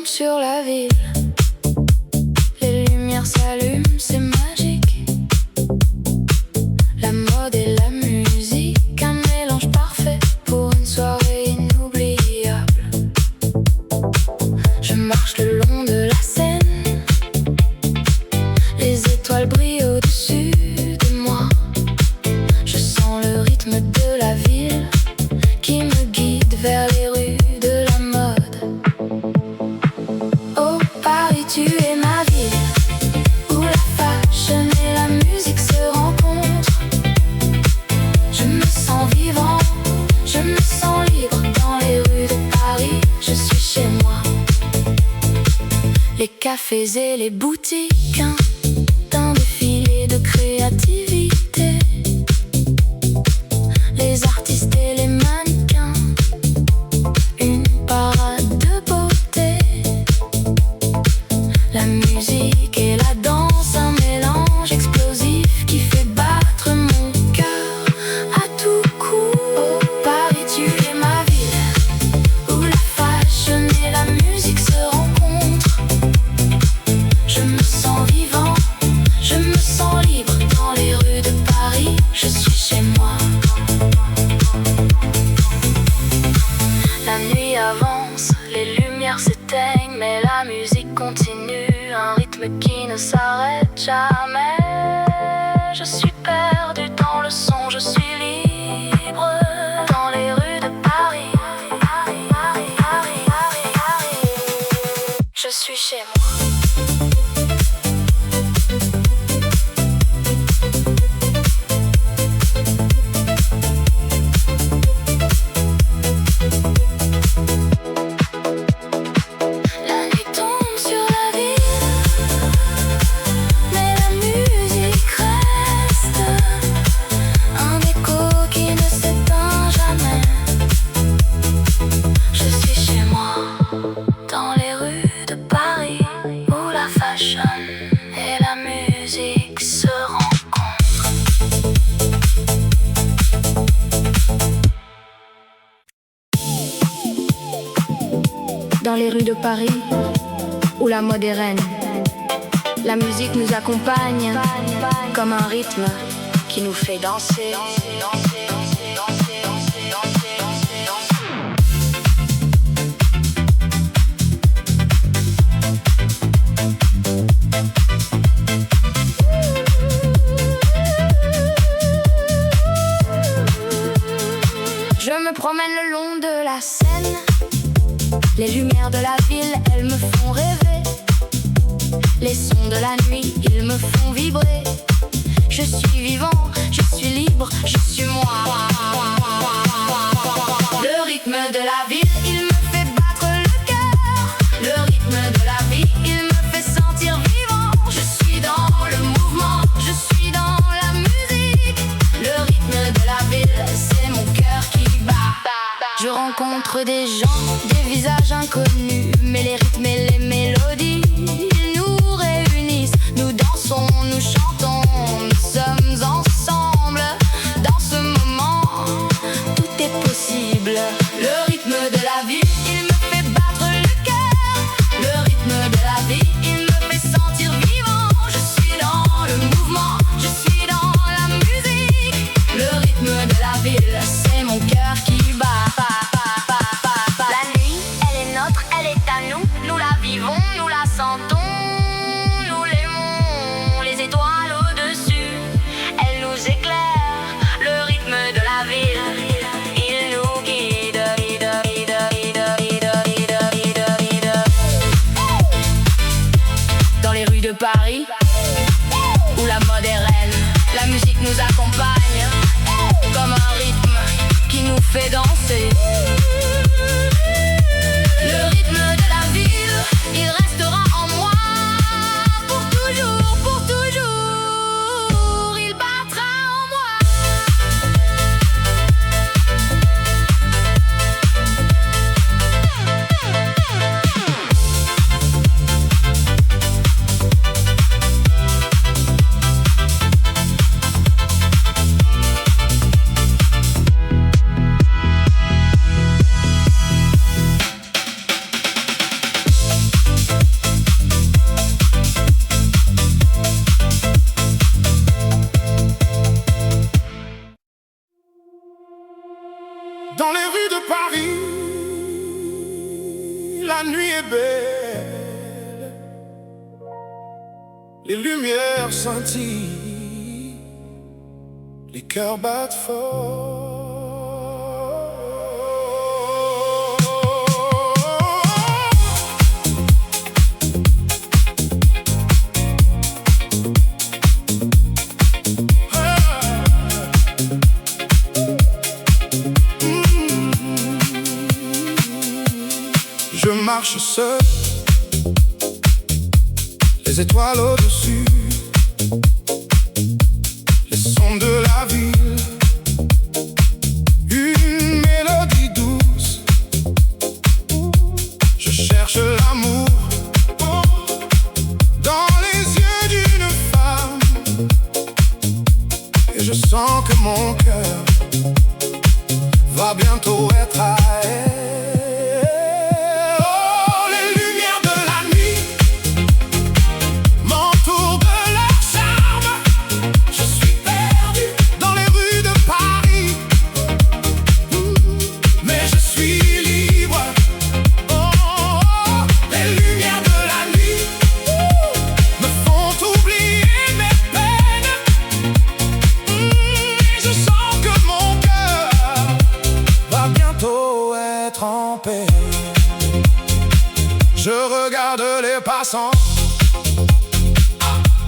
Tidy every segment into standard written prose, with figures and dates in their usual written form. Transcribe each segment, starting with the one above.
sur la ville. Les lumières s'allument, c'est magique. La mode et la musique, un mélange parfait pour une soirée inoubliable. Je marche le long de la Seine, les étoiles brillent au-dessus de moi. Je sens le rythme de la ville qui me guide vers les rues de la mode. Oh Paris, tu es ma ville, où la fashion et la musique se rencontrent. Je me sens vivant, je me sens libre dans les rues de Paris. Je suis chez moi. Les cafés et les boutiques, d'un défilé de créativité. Les artistes et les mannequins, une parade de beauté. La musique et la danse, un mélange explosif qui fait battre mon cœur à tout coup. Oh Paris, tu es ma ville, où la fashion et la musique se rencontrent. Je me sens vivant, je me sens libre dans les rues de Paris. Je suis chez moi. La nuit avance, les lumières s'éteignent, mais la musique continue, un rythme qui ne s'arrête jamais. Je suis perdu dans le son, je suis libre dans les rues de Paris. Je suis chez moi. La nuit tombe sur la ville, mais la musique reste, un écho qui ne s'éteint jamais. Je suis chez moi, dans les rues de Paris, où la fashion et la musique se rencontrent. Dans les rues de Paris, où la mode est reine, la musique nous accompagne comme un rythme qui nous fait danser. Je me promène le long de la Seine. Les lumières de la ville, elles me font rêver. Les sons de la nuit, ils me font vibrer. Je suis vivant, je suis libre, je suis moi. Le rythme de la ville, il me fait battre le cœur. Le rythme de la vie, il me fait sentir vivant. Je suis dans le mouvement, je suis dans la musique. Le rythme de la ville, c'est mon cœur qui bat. Je rencontre des gens, des visages inconnus, mais les rythmes et les mélodies, ils nous réunissent. Nous dansons, nous chantons, nous sommes ensemble. Dans ce moment, tout est possible. Le rythme de la vie, il me fait battre le cœur. Le rythme de la vie, il me fait sentir vivant. Je suis dans le mouvement, je suis dans la musique. Le rythme de la ville, c'est mon cœur qui bat. La nuit, elle est nôtre, elle est à nous. Nous la vivons, nous la sentons, nous l'aimons. Les étoiles au-dessus, elle nous éclaire. Le rythme de la ville, il nous guide. Dans les rues de Paris, où la mode est reine, la musique nous accompagne comme un rythme qui nous fait danser. Le rythme de la ville, il restera en moi pour toujours, pour toujours. Il battra en moi. belle. Les lumières scintillent, les cœurs battent fort. Je marche seul, les étoiles au-dessus, les sons de la ville, une mélodie douce. Je cherche l'amour dans les yeux d'une femme, et je sens que mon cœur va bientôt être à elle. Je regarde les passants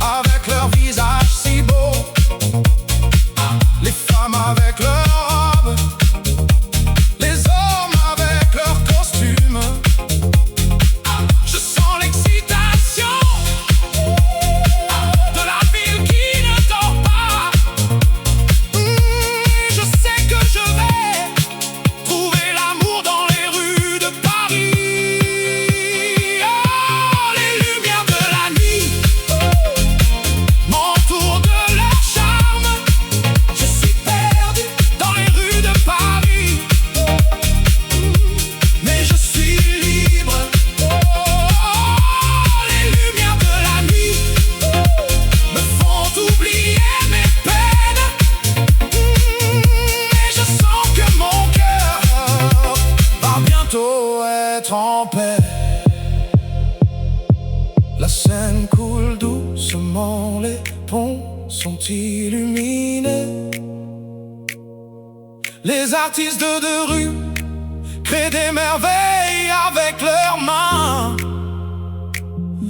avec leur visage si beau, les femmes avec leurs robes, les hommes avec leurs costumes. Je sens l'excitation de la ville qui ne dort pas. Je sais que je vais trouver l'amour dans les rues de Paris. En paix. La Seine coule doucement, les ponts sont illuminés. Les artistes de rue créent des merveilles avec leurs mains.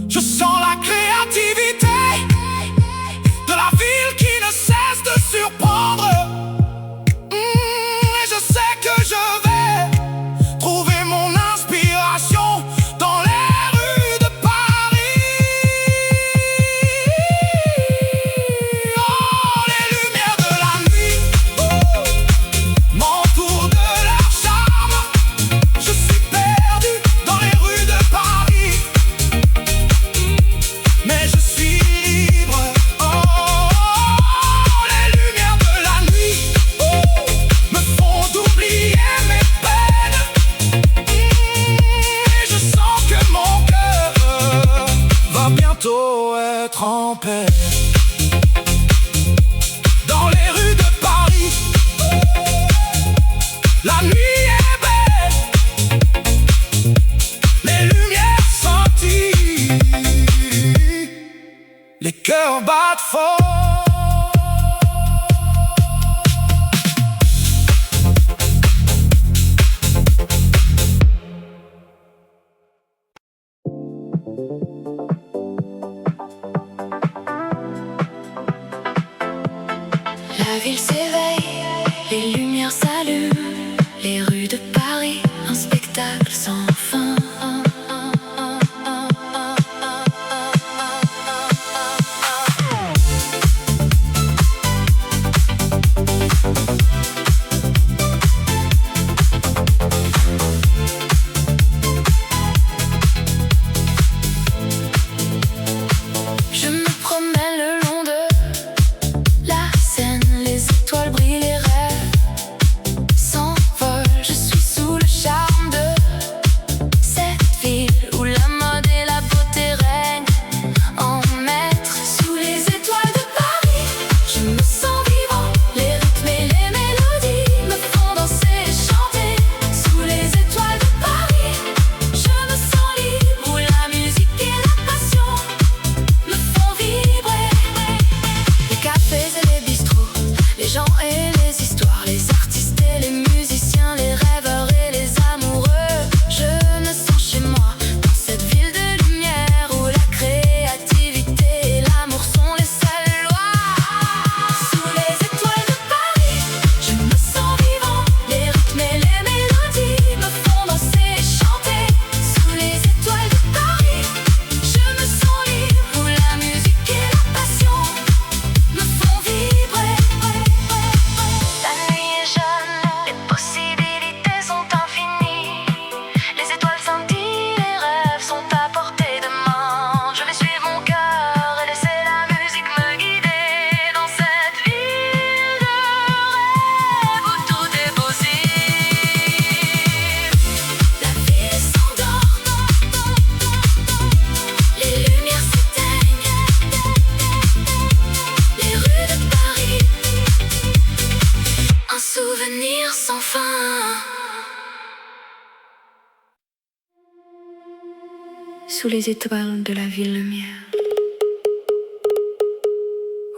Je sens la créativité de la ville qui ne cesse de surprendre. Et je sais que je vais trouver mon inspiration dans les rues de Paris. Oh, les lumières de la nuit m'entourent de leur charme. Je suis perdu dans les rues de Paris, mais je suis libre. Oh, les lumières de la nuit me font oublier mes peines. Et je sens que mon cœur va bientôt être en paix. Dans les rues de Paris, la nuit est belle, les lumières scintillent, les cœurs battent fort. La ville s'éveille, les lumières s'allument, les rues de Paris, un spectacle sans fin. sous les étoiles de la ville lumière,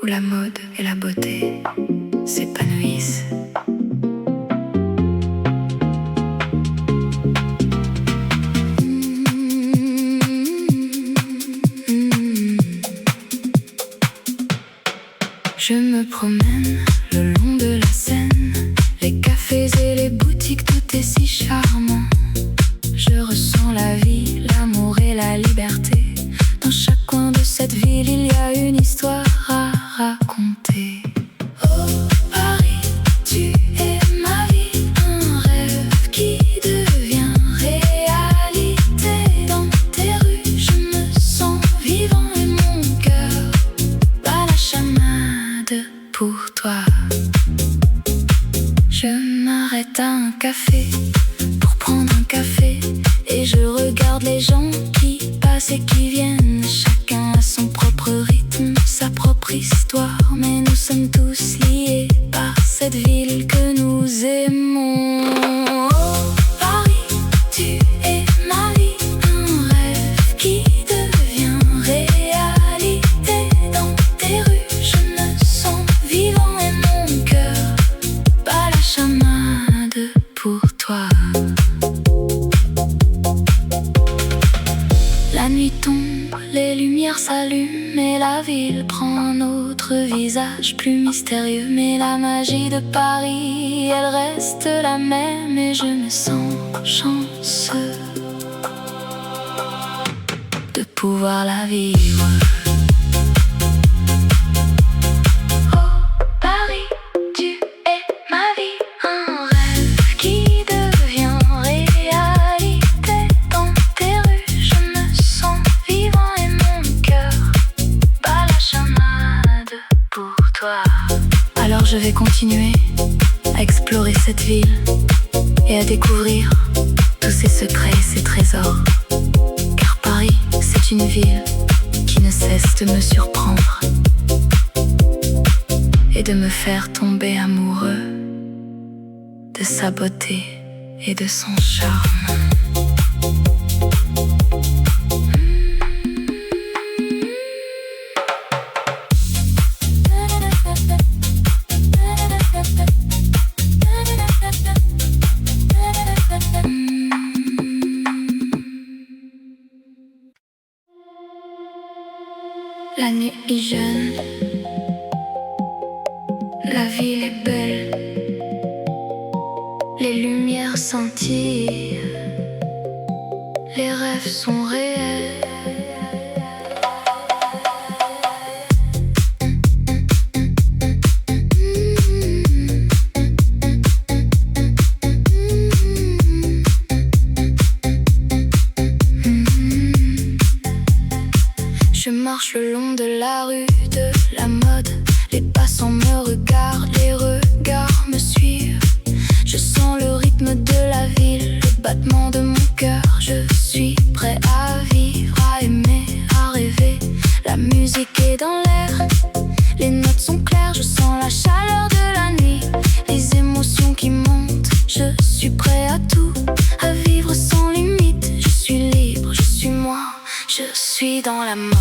où la mode et la beauté s'épanouissent. Je me promène le long de la Seine, les cafés et les boutiques, tout est si charmant. Je ressens la vie, l'amour et la liberté. Dans chaque coin de cette ville, il y a une histoire à raconter. Oh Paris, tu es ma vie, un rêve qui devient réalité. Dans tes rues, je me sens vivant et mon cœur bat la chamade pour toi. Je m'arrête à un café pour prendre un café et je regarde les gens qui passent et qui viennent. Chacun a son propre rythme, sa propre histoire, mais nous sommes tous liés par cette ville que nous aimons. Oh Paris, tu es ma vie, un rêve qui devient réalité. Dans tes rues, je me sens vivant et mon cœur bat la chamade pour toi. La nuit tombe, les lumières s'allument et la ville prend un autre visage plus mystérieux. Mais la magie de Paris, elle reste la même et je me sens chanceux de pouvoir la vivre. Oh Paris, tu es ma vie, un rêve qui devient réalité. Dans tes rues, je me sens vivant et mon cœur bat la chamade pour toi. Alors je vais continuer à explorer cette ville et à découvrir tous ses secrets et ses trésors. Car Paris, c'est une ville qui ne cesse de me surprendre et de me faire tomber amoureux de sa beauté et de son charme. La nuit est jeune, la ville est belle, les lumières scintillent, les rêves sont réels. Je marche le long de la rue de la mode. Les passants me regardent, les regards me suivent. Je sens le rythme de la ville, le battement de mon cœur. Je suis prêt à vivre, à aimer, à rêver. La musique est dans l'air, les notes sont claires. Je sens la chaleur de la nuit, les émotions qui montent. Je suis prêt à tout, à vivre sans limite. Je suis libre, je suis moi, je suis dans la mode.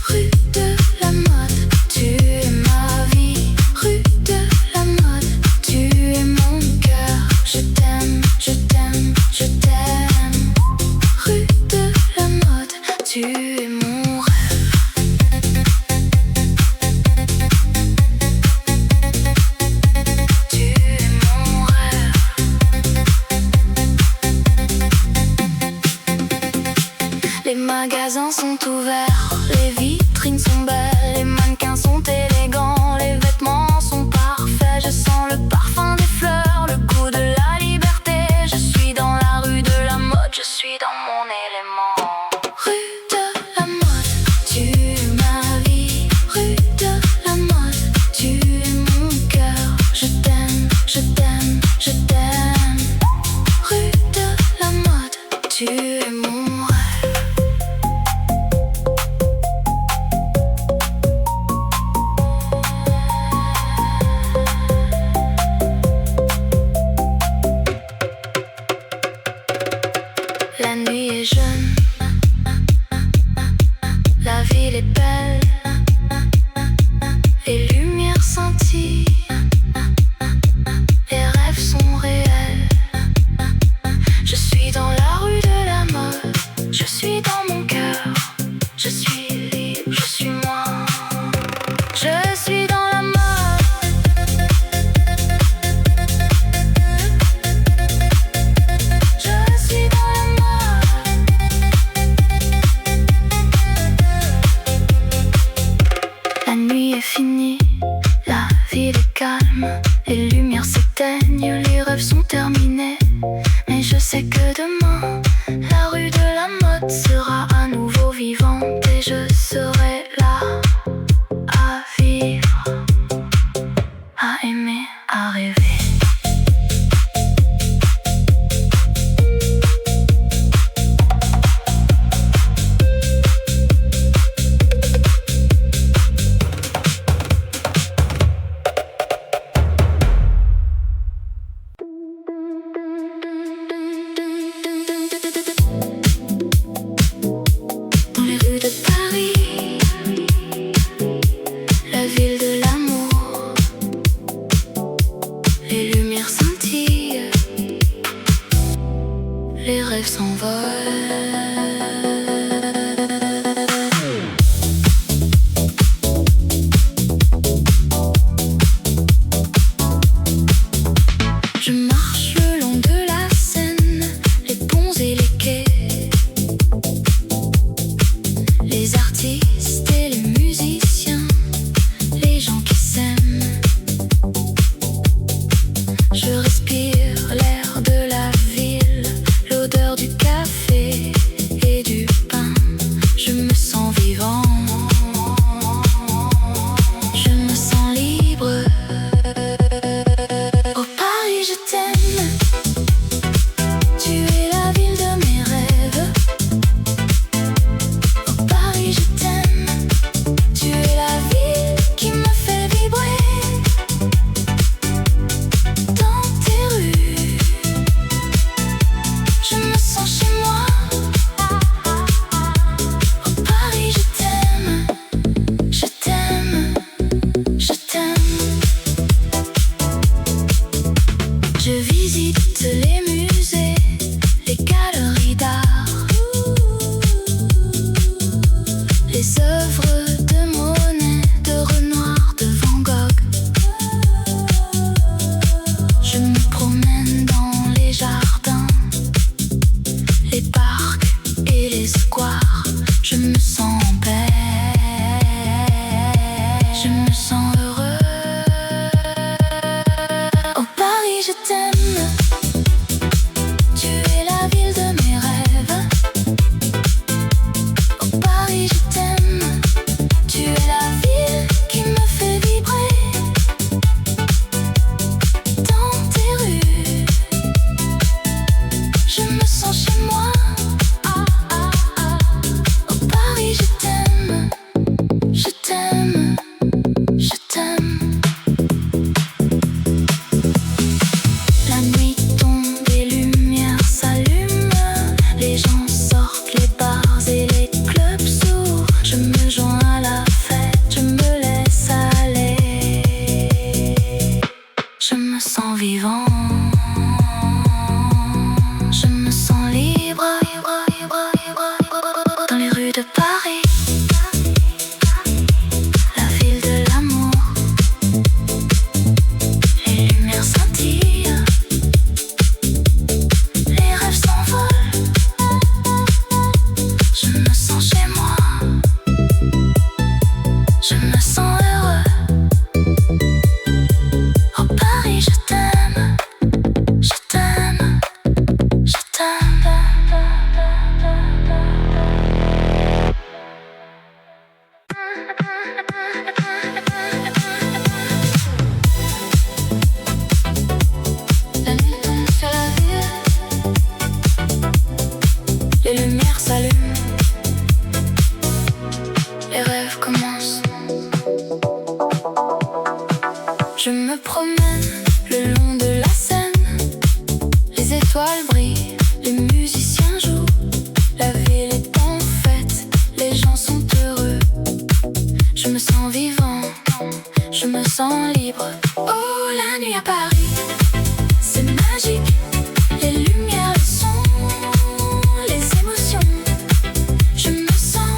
Rue de la mode, tu es ma vie. Rue de la mode, tu es mon cœur. Je t'aime, je t'aime, je t'aime. Rue de la mode, tu es mon rêve. Tu es mon rêve. Les magasins sont ouverts, les vitrines sont belles, les mannequins sont élégants, les vêtements sont parfaits. Je sens le parfum des fleurs, le goût de la liberté. Je suis dans la rue de la mode, je suis dans mon élément. Rue de la mode, tu es ma vie. Rue de la mode, tu es mon cœur. Je t'aime, je t'aime, je t'aime. Rue de la mode, tu es mon rêve. artistes et les musiciens, les gens qui s'aiment. Je respire l'air de la ville, l'odeur du café et du pain. Je me sens vivant, je me sens libre. Oh Paris, je t'aime, tu es la ville de mes rêves. Oh Paris, je t'aime, tu es la ville qui me fait vibrer. Dans tes rues, je me sens chez moi. Oh Paris, je t'aime, je t'aime, je t'aime. Je visite les musées, les galeries d'art, les œuvres de Monet, de Renoir, de Van Gogh. Je me promène dans les jardins, les parcs et les squares. Je me sens en paix, je me sens heureux. Oh Paris, je t'aime, tu es la ville de mes rêves. Oh Paris, je t'aime, tu es la ville qui me fait vibrer. Dans tes rues, je me sens chez moi. Oh Paris, je t'aime, je t'aime, je t'aime. La nuit tombe, les lumières s'allument, les gens sortent, les bars et les clubs s'ouvrent. Je me joins à la fête, je me laisse aller. Je me sens vivant, je me sens libre. Dans les rues de Paris, la ville de l'amour, les lumières scintillent, les rêves s'envolent. Je me sens chez moi, je me sens heureux. Oh Paris, je t'aime, je t'aime, je t'aime. La nuit tombe sur la ville, les lumières s'allument, les rêves commencent. Je me promène le long de la Seine, les étoiles brillent, les musiciens jouent. La ville est en fête, les gens sont heureux. Je me sens vivant, je me sens libre. Oh, la nuit à Paris, c'est magique. Les lumières, le son, les émotions. Je me sens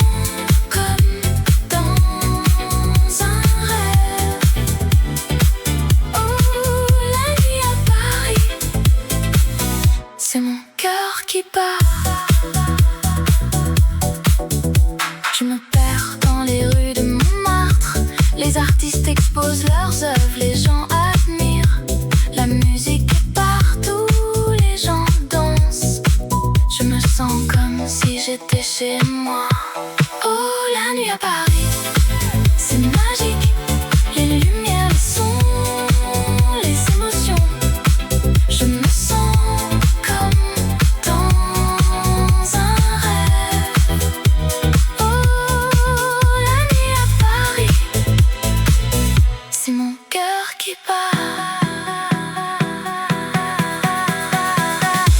comme dans un rêve. Oh, la nuit à Paris, c'est mon cœur qui bat. Je me perds dans les rues de Montmartre. Les artistes exposent leurs œuvres, les gens admirent. La musique est partout, les gens dansent. Je me sens comme si j'étais chez moi. Oh, la nuit à Paris, c'est magique. Les lumières, le son, les émotions. Je me sens comme dans un rêve. Oh, la nuit à Paris, c'est mon cœur qui bat.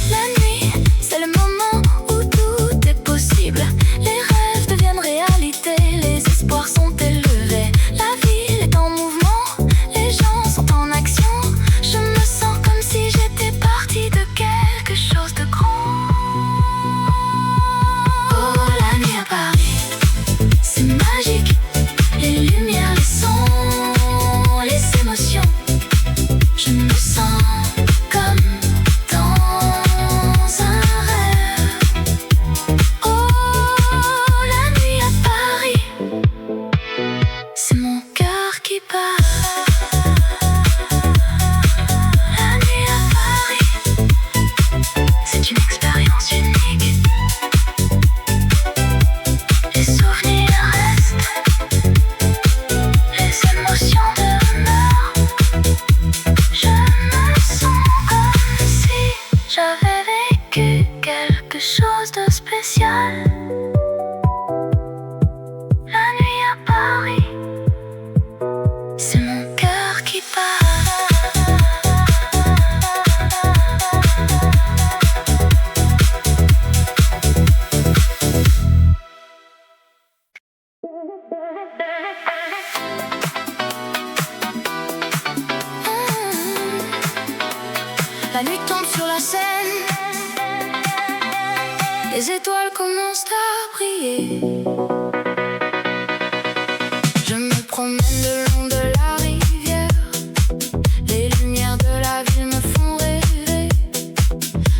La nuit, c'est le moment où tout est possible. Les rêves deviennent réalité, les les étoiles commencent à briller. Je me promène le long de la rivière, les lumières de la ville me font rêver.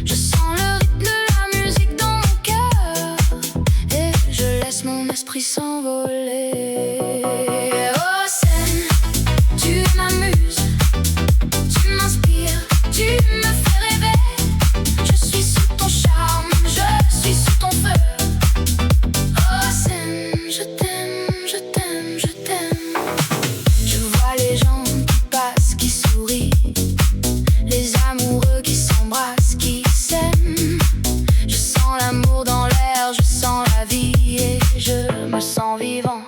Je sens le rythme de la musique dans mon cœur et je laisse mon esprit s'envoler. Oh Seine, tu m'amuses, tu m'inspires, tu me fais rêver. Je suis sous ton charme, je suis sous ton feu. Oh Seine, je t'aime, je t'aime, je t'aime. Je vois les gens qui passent, qui sourient, les amoureux qui s'embrassent, qui s'aiment. Je sens l'amour dans l'air, je sens la vie et je me sens vivant,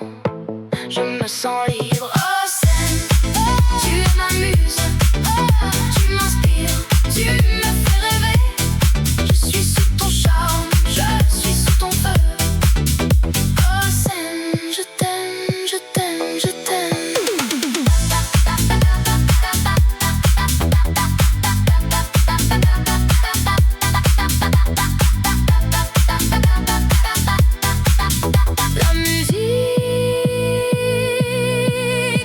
je me sens libre. Oh Seine, tu m'amuses, tu m'inspires, tu me fais rêver. Je suis sous ton charme, je suis sous ton feu. Oh Seine, je t'aime, je t'aime, je t'aime. La musique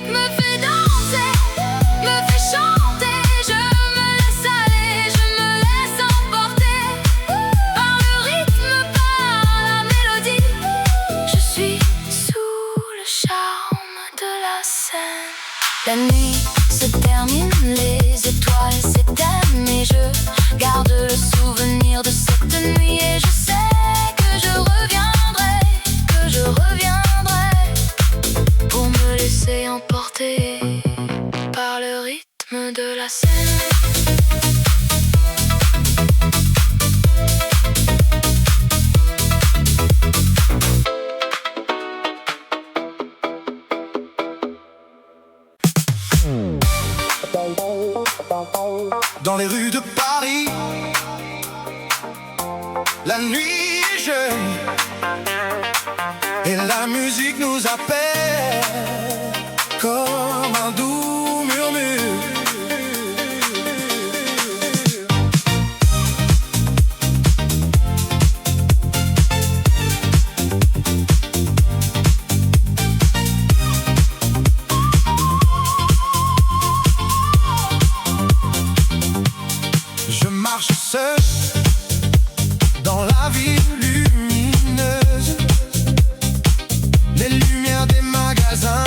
me fait danser, me fait chanter. Je me laisse aller, je me laisse emporter par le rythme, par la mélodie. Je suis sous le charme de la scène. La nuit se termine, les étoiles s'éteignent et je garde le souvenir de cette nuit. Et je sais que je reviendrai pour me laisser emporter par le rythme de la scène. Dans les rues de Paris, la nuit est jeune et la musique nous appelle comme un doux murmure. Je marche seul dans la ville lumineuse, les lumières des magasins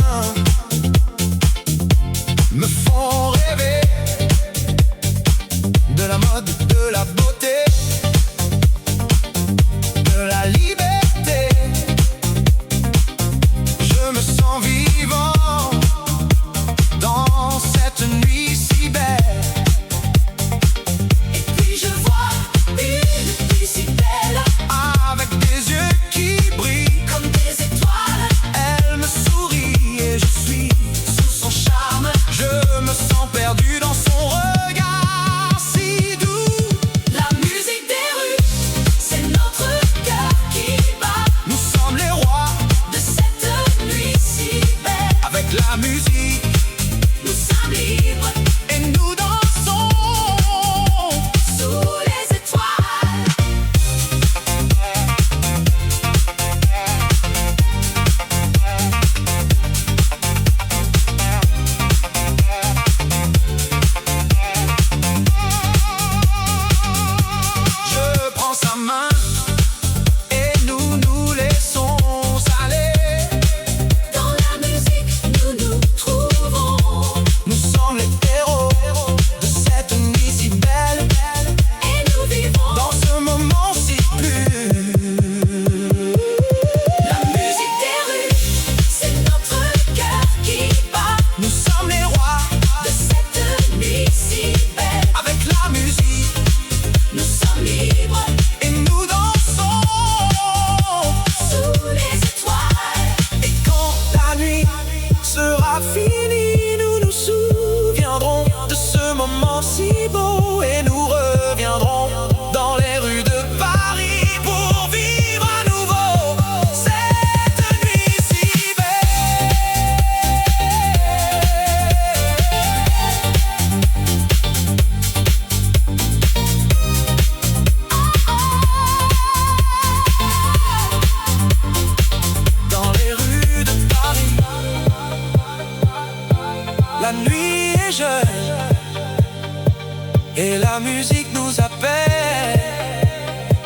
et la musique nous appelle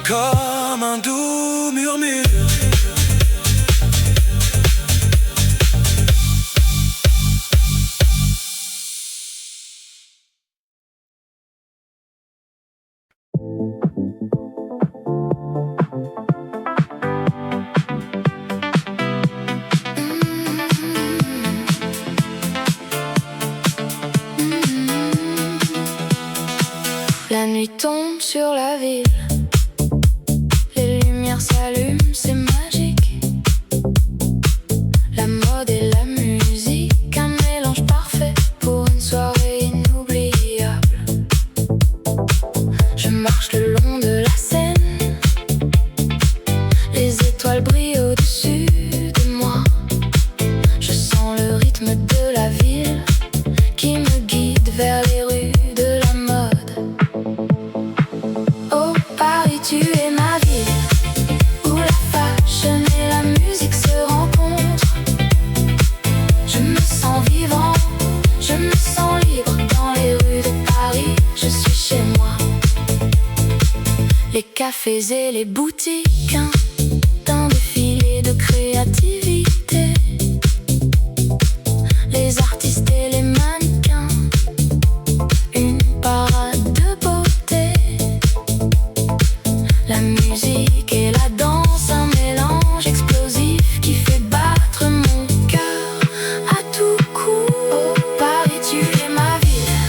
comme un doux murmure. La nuit tombe sur la ville, les lumières s'allument, c'est magique. La mode et la musique, un mélange parfait pour une soirée inoubliable. Je marche le long de la Seine, les étoiles brillent au-dessus de moi. Je sens le rythme de la ville qui me guide vers les rues de la mode. Oh Paris, tu es ma ville, où la fashion et la musique se rencontrent. Je me sens vivant, je me sens libre dans les rues de Paris. Je suis chez moi. Les cafés et les boutiques, un défilé de créativité. Les artistes et les mannequins, une parade de beauté. La musique et la danse, un mélange explosif qui fait battre mon cœur à tout coup. Oh Paris, tu es ma ville,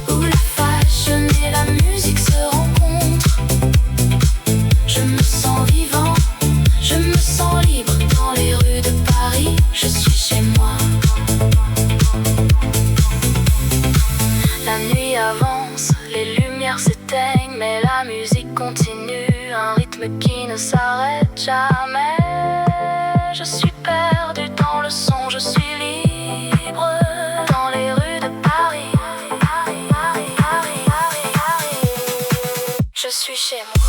où la fashion et la musique se rencontrent. Je me sens vivant, je me sens libre dans les rues de Paris. Je suis chez moi. La nuit avance, les lumières s'éteignent, mais la musique continue, un rythme qui ne s'arrête jamais. Je suis perdu dans le son, je suis libre dans les rues de Paris. Je suis chez moi.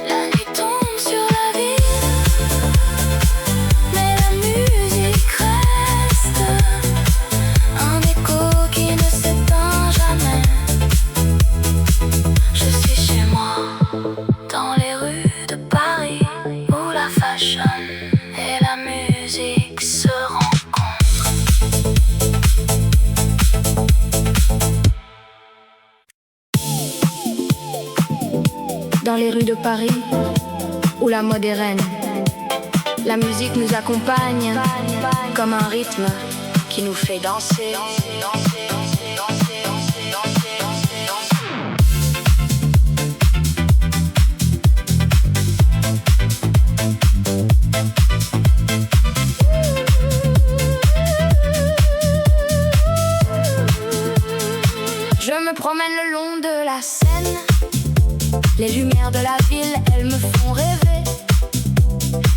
La nuit tombe sur la ville, mais la musique reste un écho qui ne s'éteint jamais. Je suis chez moi, dans les rues de Paris, où la fashion et la musique se rencontrent. Dans les rues de Paris, où la mode est reine, la musique nous accompagne comme un rythme qui nous fait danser. Je me promène le long de la Seine, les lumières de la ville, elles me font rêver.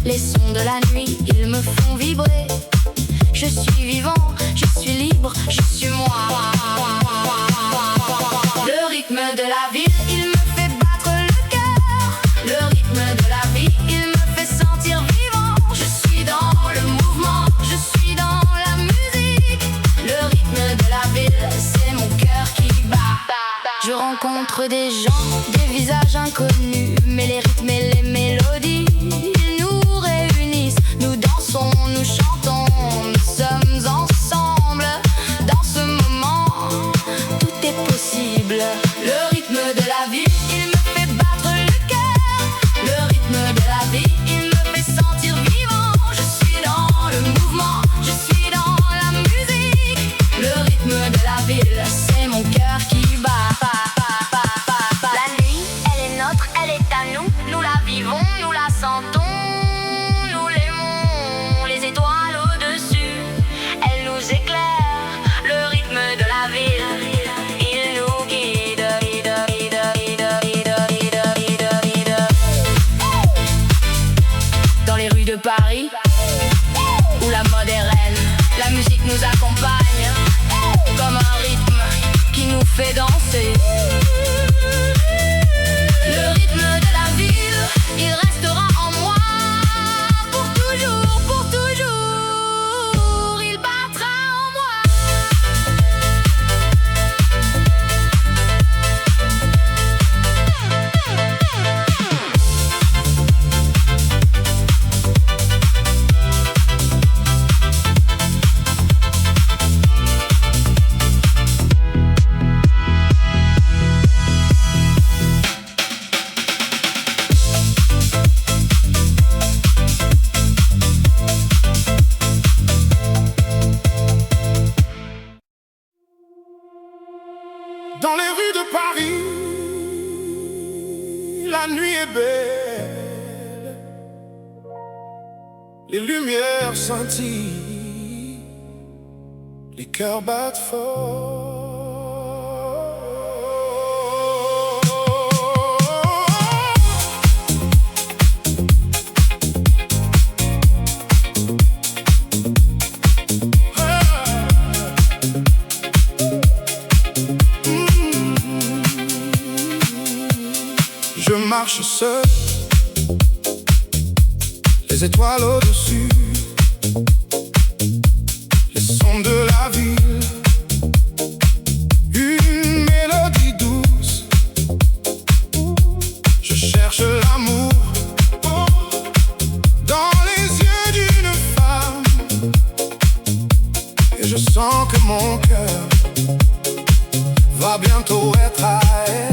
Les sons de la nuit, ils me font vibrer. Je suis vivant, je suis libre, je suis moi. Le rythme de la ville, il me fait battre le cœur. Le rythme de la vie, il me fait sentir vivant. Je suis dans le mouvement, je suis dans la musique. Le rythme de la ville, c'est mon cœur qui bat. Je rencontre des gens, des visages inconnus, mais les rythmes et les mélodies, ils nous réunissent. Nous dansons, nous chantons, nous sommes ensemble. Dans ce moment, tout est possible. Le rythme de la vie, il me fait battre le cœur. Le rythme de la vie, il me fait sentir vivant. Je suis dans le mouvement, je suis dans la musique. Le rythme de la ville, c'est mon cœur qui bat. La nuit, elle est nôtre, elle est à nous, nous la la nuit est belle, les lumières scintillent, les cœurs battent fort. Je marche seul, les étoiles au-dessus, les sons de la ville, une mélodie douce. Je cherche l'amour dans les yeux d'une femme, et je sens que mon cœur va bientôt être à elle.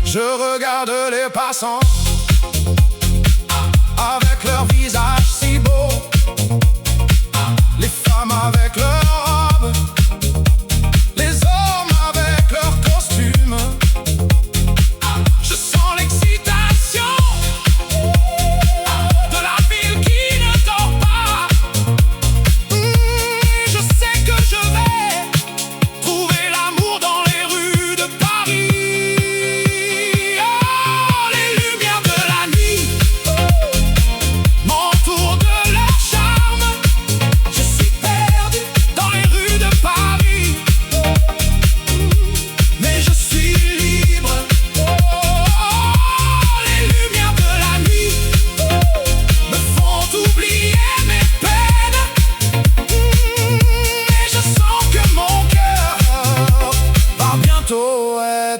Je regarde les passants avec leur visage si beau, les femmes avec leurs robes, les hommes avec leurs costumes. Je sens l'excitation de la ville qui ne dort pas. Je sais que je vais trouver l'amour dans les rues de Paris.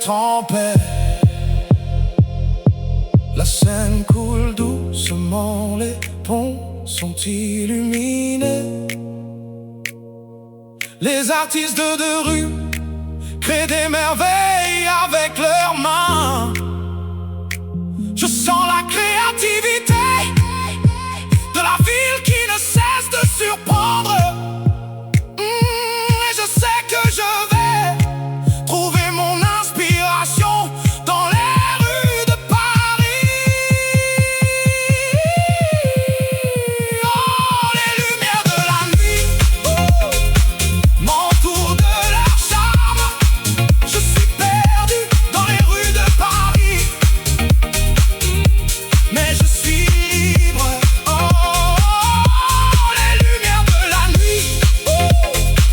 En paix. La Seine coule doucement, les ponts sont illuminés. Les artistes de rue créent des merveilles avec leurs mains. Je sens la créativité de la ville qui ne cesse de surprendre. Et je sais que je vais trouver mon inspiration dans les rues de Paris. Oh, les lumières de la nuit m'entourent de leur charme. Je suis perdu dans les rues de Paris, mais je suis libre. Oh, les lumières de la nuit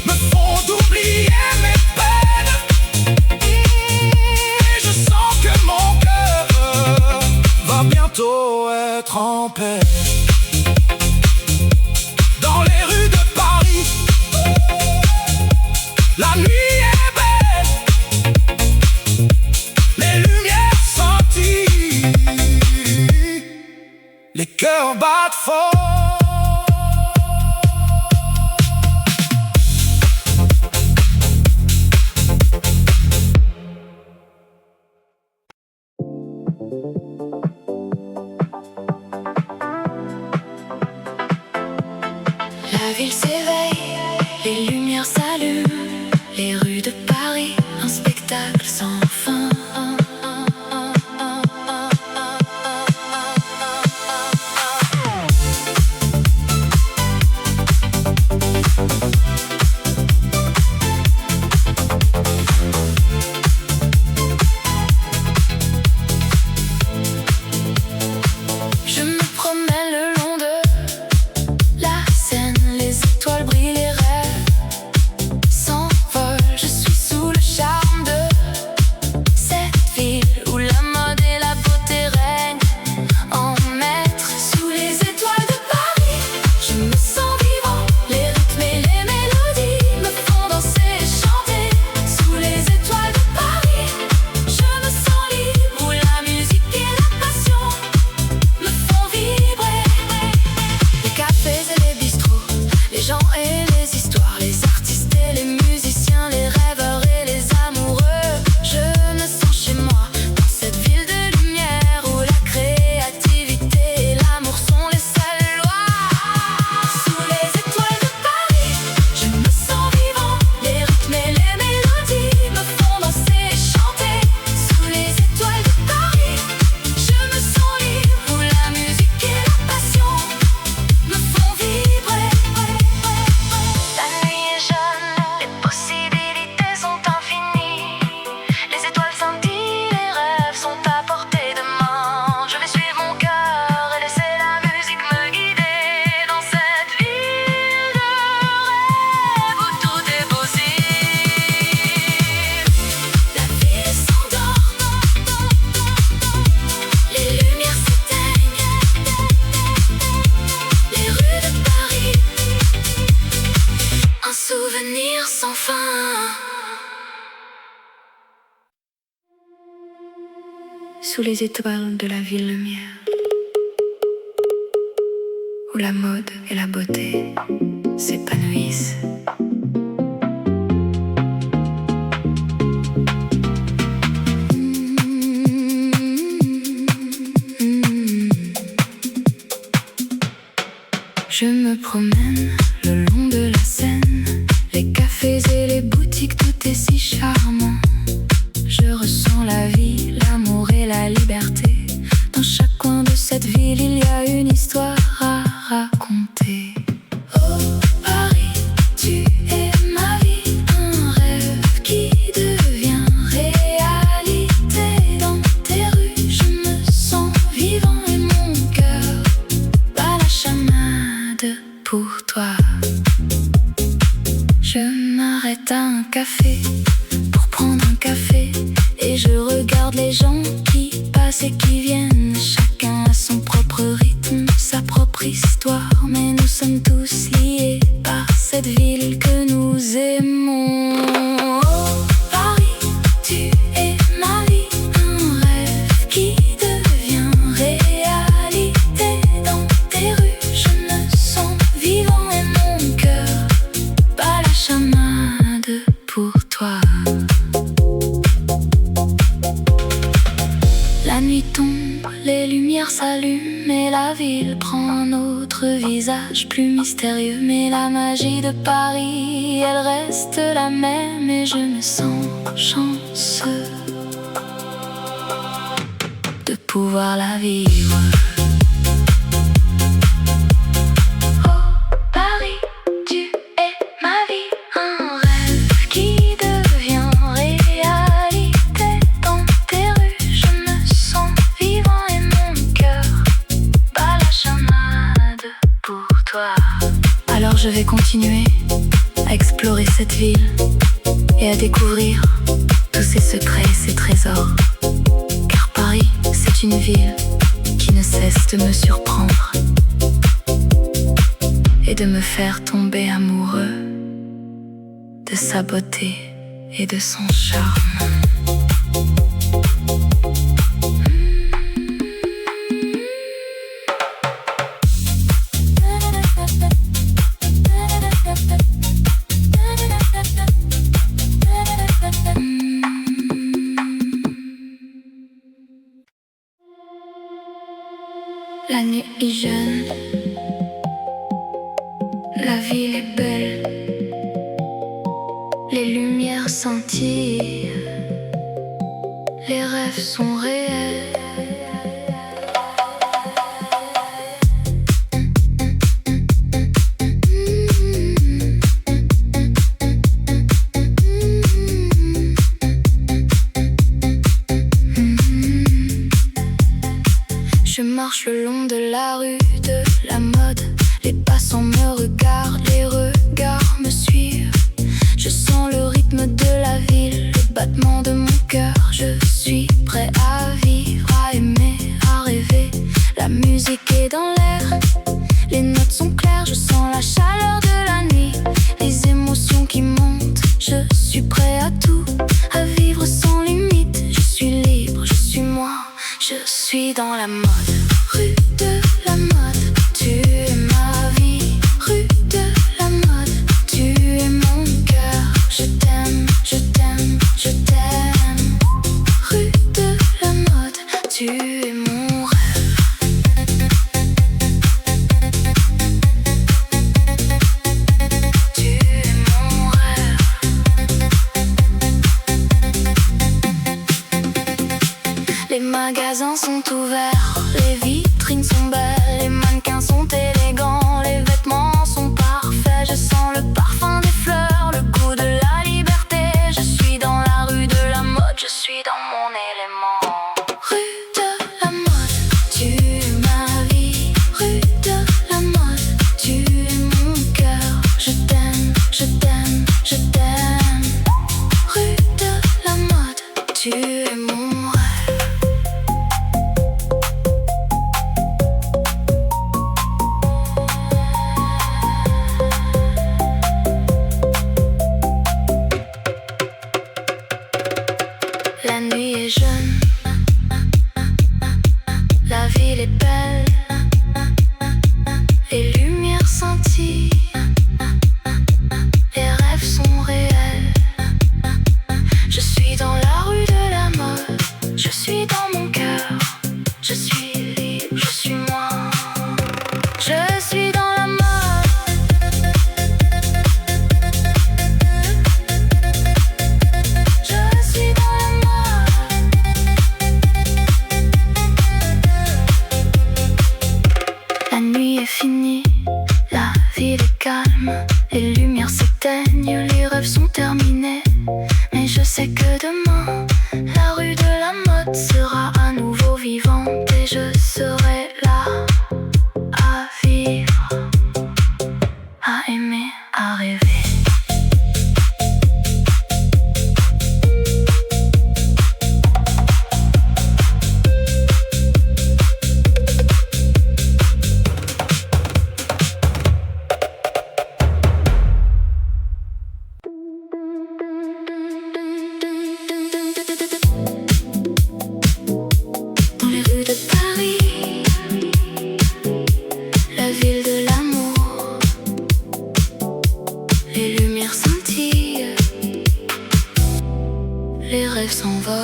me font oublier mes peines. Et je sens que mon cœur va bientôt être en paix. Dans les rues de Paris, la nuit est belle, les lumières scintillent, les cœurs battent fort. La ville s'éveille, les lumières s'allument, les rues de Paris, un spectacle sans fin. Je me promène le long de la Seine, les étoiles souvenirs sans fin. Sous les étoiles de la ville lumière, où la mode et la beauté s'épanouissent. Je me promène le long de la Seine, les cafés et les boutiques, tout est si charmant. Je ressens la vie, l'amour et la liberté. Dans chaque coin de cette ville, il y a une histoire à raconter. Oh Paris, tu es ma vie, un rêve qui devient réalité. Dans tes rues, je me sens vivant et mon cœur bat la chamade pour toi. Je m'arrête à un café pour prendre un café et je regarde les gens qui passent et qui viennent. Chacun a son propre rythme, sa propre histoire, mais nous sommes tous liés par cette ville que nous aimons. Oh Paris, tu es ma vie, un rêve qui devient réalité. Dans tes rues, je me sens vivant et mon cœur bat la chamade pour toi. La nuit tombe, les lumières s'allument et la ville prend un autre visage plus mystérieux. Mais la magie de Paris, elle reste la même et je me sens chanceux de pouvoir la vivre. Oh Paris, tu es ma vie, un rêve qui devient réalité. Dans tes rues, je me sens vivant et mon cœur bat la chamade pour toi. Alors je vais continuer à explorer cette ville et à découvrir tous ses secrets et ses trésors. Car Paris, c'est une ville qui ne cesse de me surprendre et de me faire tomber amoureux de sa beauté et de son charme. La nuit est jeune, la ville est belle, les lumières scintillent, les rêves sont réels. Je marche le long de la rue de la mode. Les passants me regardent, les regards me suivent. Je sens le rythme de la ville, le battement de mon cœur. Je suis prêt à vivre, à aimer, à rêver. La musique est dans l'air, les notes sont claires. Je sens la chaleur de la nuit, les émotions qui montent. Je suis prêt à tout, à vivre sans limite. Je suis libre, je suis moi, je suis dans la mode. Rue de la mode, tu es ma vie. Rue de la mode, tu es mon cœur. Je t'aime, je t'aime, je t'aime. Rue de la mode, tu es mon rêve. Tu es mon rêve. Les magasins sont ouverts, les vitrines sont belles, les mannequins sont élégants, les vêtements sont parfaits. Je sens le parfum des fleurs, le goût de la liberté. Je suis dans la rue de la mode, je suis dans mon élément. Rue de la mode, tu es ma vie. Rue de la mode, tu es mon cœur. Je t'aime, je t'aime, je t'aime. Rue de la mode, tu es mon rêve. qu'elle s'envole.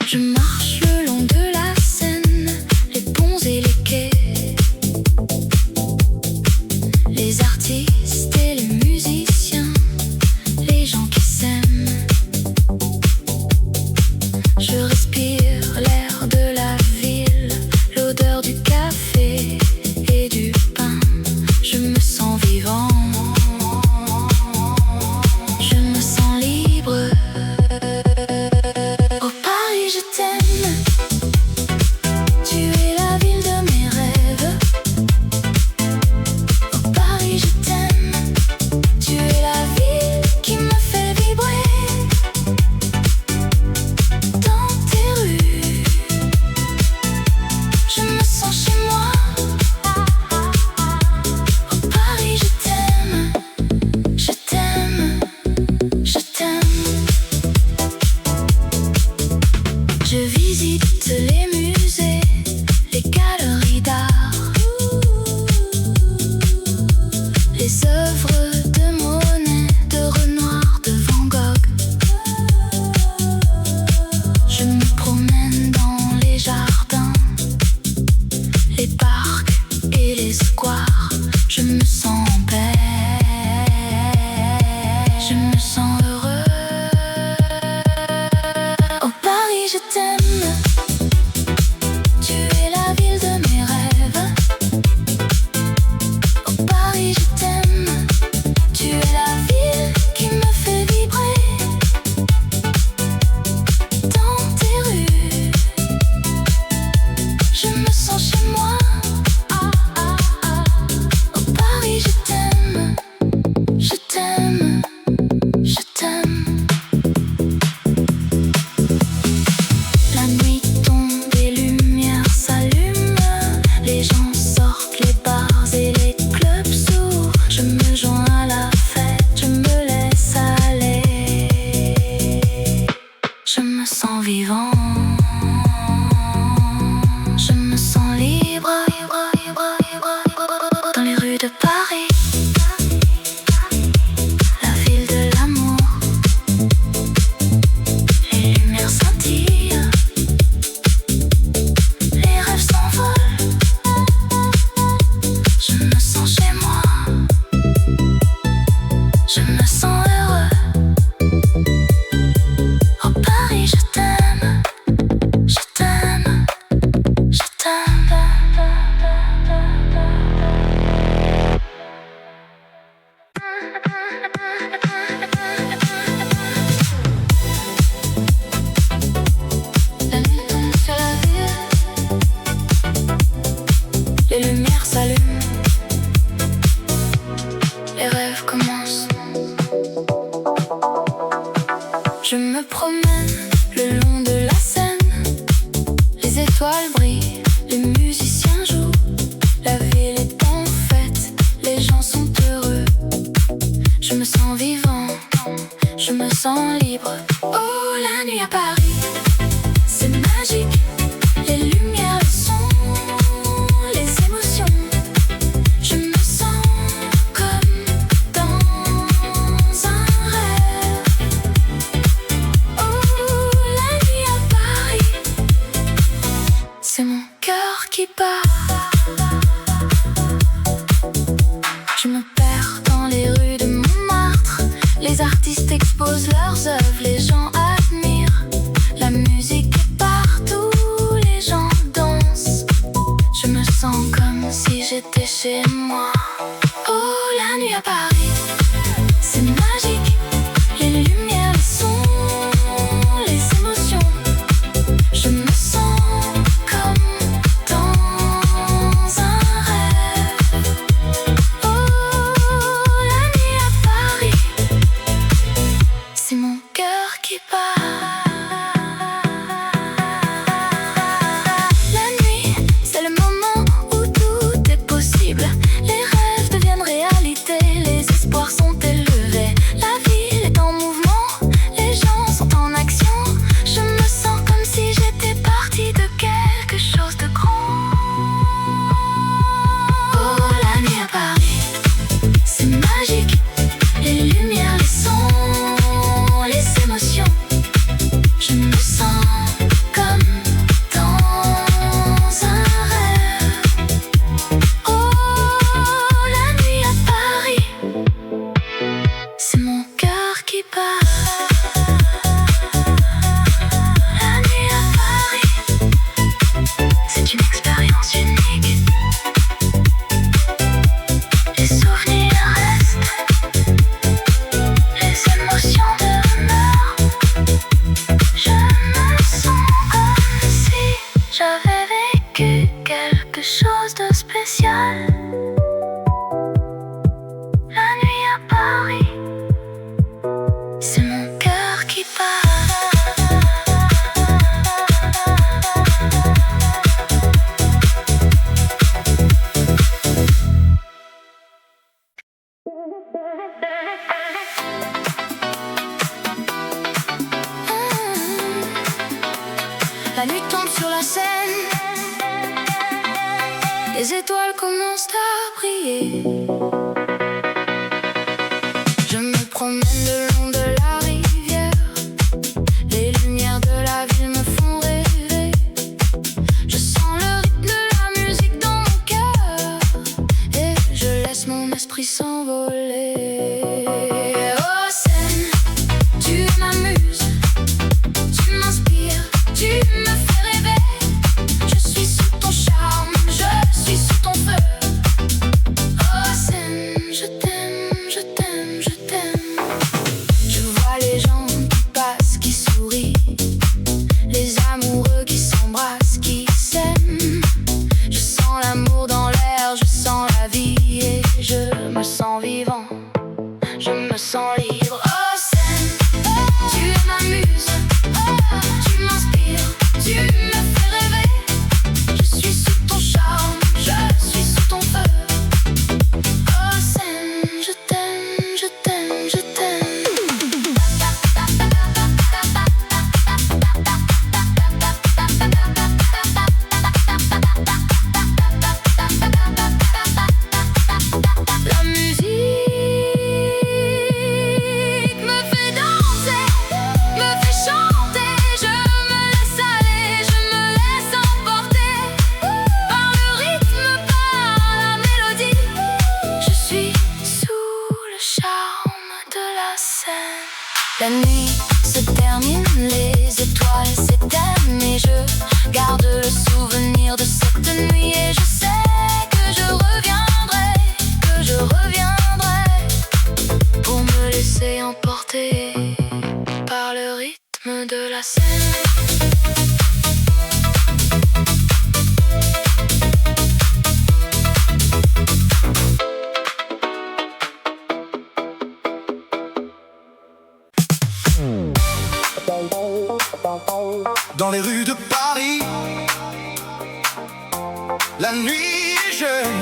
Je marche le long de la Seine, les ponts et les quais, les artistes et les musiciens, les gens qui s'aiment. Je respire l'air de la ville, l'odeur du café et du pain. Je me sens vivant, je me sens libre. Oh Paris, je t'aime, tu es la ville de mes rêves. Oh Paris, je t'aime, tu es la ville qui me fait vibrer. Dans tes rues, je me sens chez moi. Oh Paris, je t'aime, je t'aime, je t'aime. Je visite les musées, les galeries d'art, les œuvres de Monet, de Renoir, de Van Gogh. Je me promène dans les jardins, les parcs et les squares. Je me sens en paix, je me sens heureux. Oh Paris, je t'aime, tu es la ville de mes rêves. Oh Paris, je t'aime, tu es la ville qui me fait vibrer. Dans tes rues, je me sens chez moi. Oh Paris, je t'aime, je t'aime, je t'aime. La nuit tombe, les lumières s'allument, les gens sortent, les bars et les clubs s'ouvrent. Je me joins à la fête, je me laisse aller. Je me sens vivant, je me sens libre. Dans les rues de Paris, la ville de l'amour, les lumières scintillent, les rêves s'envolent. Je me sens chez moi, je me sens heureux. Oh Paris, je t'aime, je t'aime, je t'aime. La nuit tombe sur la ville, les lumières s'allument, les rêves commencent. Je me promène le long de la Seine, les étoiles brillent, les musiciens jouent, la ville est en fête, les gens sont heureux. Je me sens vivant, je me sens libre. Oh, la nuit à Paris, c'est magique, les lumières, le son, les émotions. Je me sens comme dans un rêve. Oh, la nuit à Paris, c'est mon cœur qui bat. Je me perds dans les rues de Montmartre, les artistes exposent leurs œuvres, les gens admirent. La musique est partout, les gens dansent. Je me sens comme si j'étais chez moi. Oh, la nuit à Paris, c'est magique, les lumières, le son, les émotions. Je me sens comme dans un rêve. Oh, la nuit à Paris, c'est mon cœur qui bat. La nuit, c'est le moment où tout est possible. Les rêves deviennent réalité, les espoirs sont élevés. La ville est en mouvement, les gens sont en action. Je me sens comme si j'étais partie de quelque chose de grand. Les étoiles commencent à briller. Je me promène le long de la rivière. Les lumières de la ville me font rêver. Je sens le rythme de la musique dans mon cœur et je laisse mon esprit s'envoler. Oh Seine, tu m'amuses, tu m'inspires, tu me fais rêver. Je suis sous ton charme, je suis sous ton feu. Oh Seine, je t'aime, je t'aime, je t'aime. Je vois les gens qui passent, qui sourient, les amoureux qui s'embrassent, qui s'aiment. Je sens l'amour dans l'air, je sens la vie et je me sens vivant, je me sens libre. Oh Seine, tu m'amuses, tu m'inspires, tu me fais rêver. Je suis sous ton charme, je suis sous ton feu. Oh Seine, je t'aime, je t'aime, je t'aime. La musique me fait danser, me fait chanter. Je me laisse aller, je me laisse emporter par le rythme, par la mélodie. Je suis sous le charme de la scène. La nuit se termine, les étoiles s'éteignent et je garde le souvenir de cette nuit. Et je sais que je reviendrai, que je reviendrai pour me laisser emporter par le rythme de la scène. Dans les rues de Paris, la nuit est jeune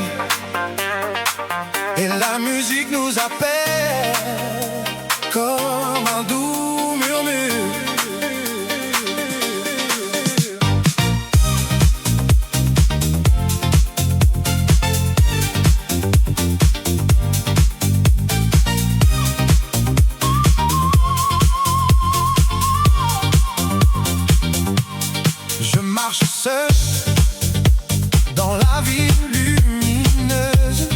et la musique nous appelle comme un doux murmure. Je marche seul dans la ville lumineuse.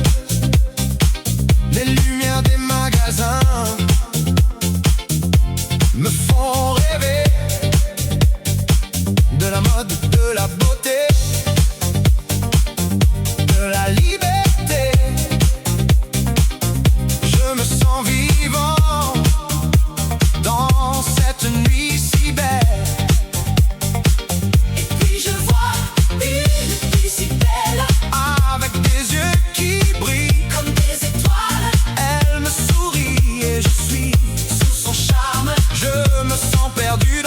Les lumières des magasins me font rêver de la mode, de la beauté, de la liberté. Je me sens vivant dans cette nuit si belle. Je vois une fille si belle, avec des yeux qui brillent comme des étoiles. Elle me sourit et je suis sous son charme. Je me sens perdu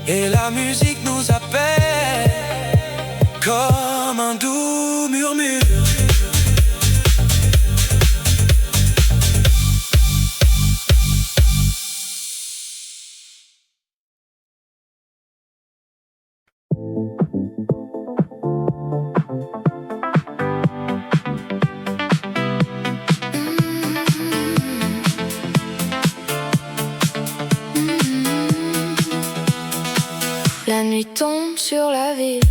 et la musique nous appelle comme un doux murmure. La nuit tombe sur la ville,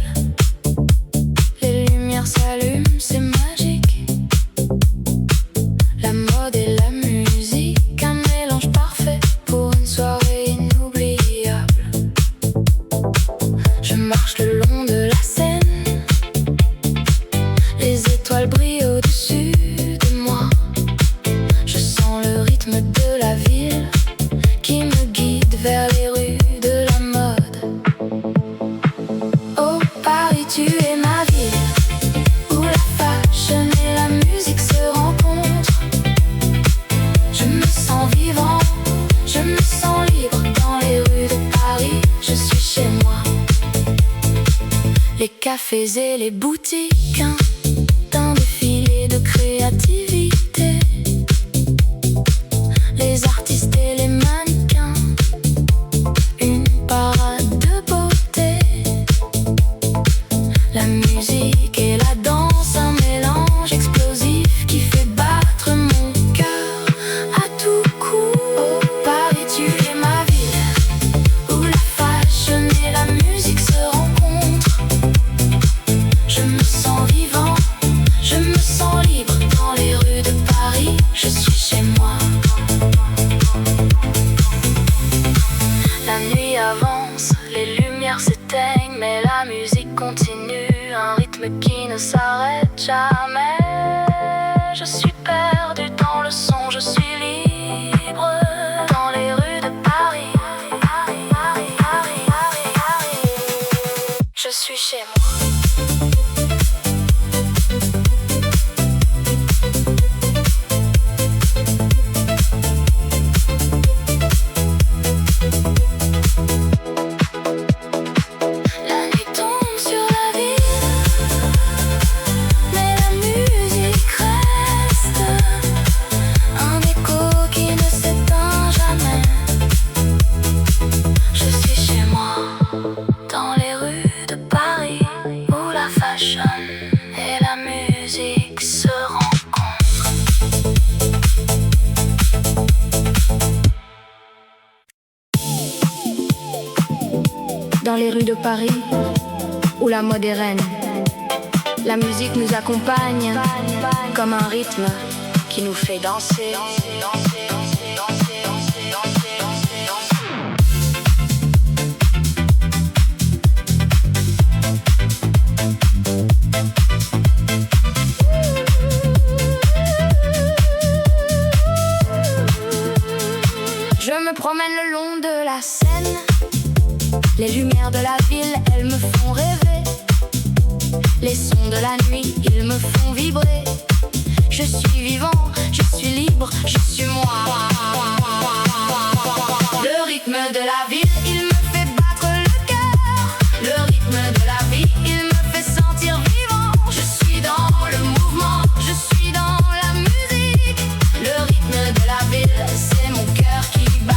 les lumières s'allument, c'est magique. La mode et la musique, un mélange parfait pour une soirée inoubliable. Je marche le long de la Seine, les étoiles brillent au-dessus de moi. Je sens le rythme de la ville qui me guide vers les rues de la mode. Oh Paris, tu es ma ville, où la fashion et la musique se rencontrent. Je me sens vivant, je me sens libre dans les rues de Paris. Je suis chez moi. Les cafés et les boutiques, d'un défilé de créativité. Les artistes et les mannequins, une parade de beauté. La musique et la danse, un mélange explosif qui fait battre mon cœur à tout coup. Oh Paris, tu es ma ville, où la fashion et la musique se rencontrent. Je me sens vivant, je me sens libre dans les rues de Paris. Je suis chez moi. La nuit avance, les lumières s'éteignent, mais la musique continue, un rythme qui ne s'arrête jamais. Je suis perdu dans le son, je suis libre dans les rues de Paris. Je suis chez moi. La nuit tombe sur la ville, mais la musique reste, un écho qui ne s'éteint jamais. Je suis chez moi, dans les rues de Paris, où la fashion et la musique se rencontrent. Dans les rues de Paris, où la mode est reine, la musique nous accompagne comme un rythme qui nous fait danser. Je me promène le long de la Seine. Les lumières de la ville, elles me font rêver. Les sons de la nuit, ils me font vibrer. Je suis vivant, je suis libre, je suis moi. Le rythme de la ville, il me fait battre le cœur. Le rythme de la vie, il me fait sentir vivant. Je suis dans le mouvement, je suis dans la musique. Le rythme de la ville, c'est mon cœur qui bat.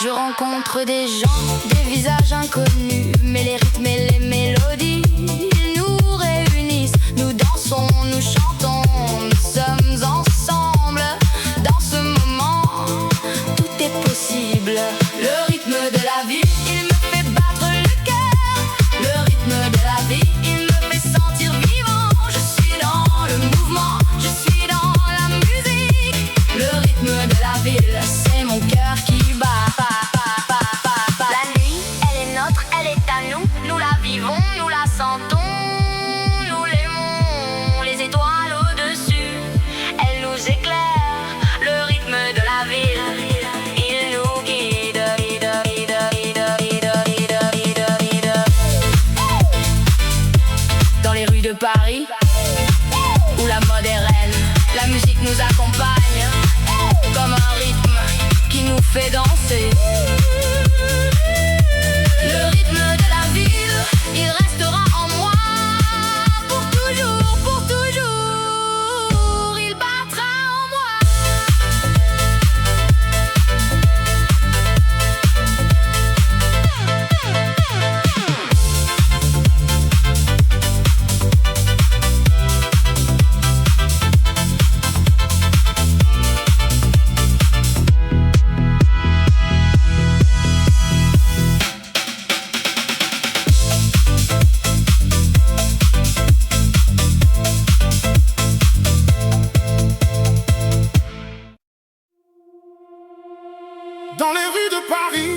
Je rencontre des gens, des visages inconnus, mais les rythmes et les mélodies, ils nous réunissent. Nous dansons, nous chantons, nous sommes ensemble. Dans ce moment, tout est possible. Le rythme de la vie, il me fait battre le cœur. Le rythme de la vie, il me fait sentir vivant. Je suis dans le mouvement, je suis dans la musique. Le rythme de la ville, c'est mon cœur qui bat. La nuit, elle est nôtre, elle est à nous. Nous la vivons, nous la sentons, nous l'aimons. Les étoiles au-dessus, elles nous éclairent. Le rythme de la ville, il nous guide. Dans les rues de Paris, où la mode est reine, la musique nous accompagne comme un rythme qui nous fait danser. Le Dans les rues de Paris,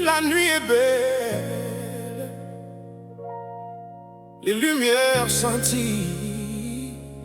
la nuit est belle, les lumières scintillent.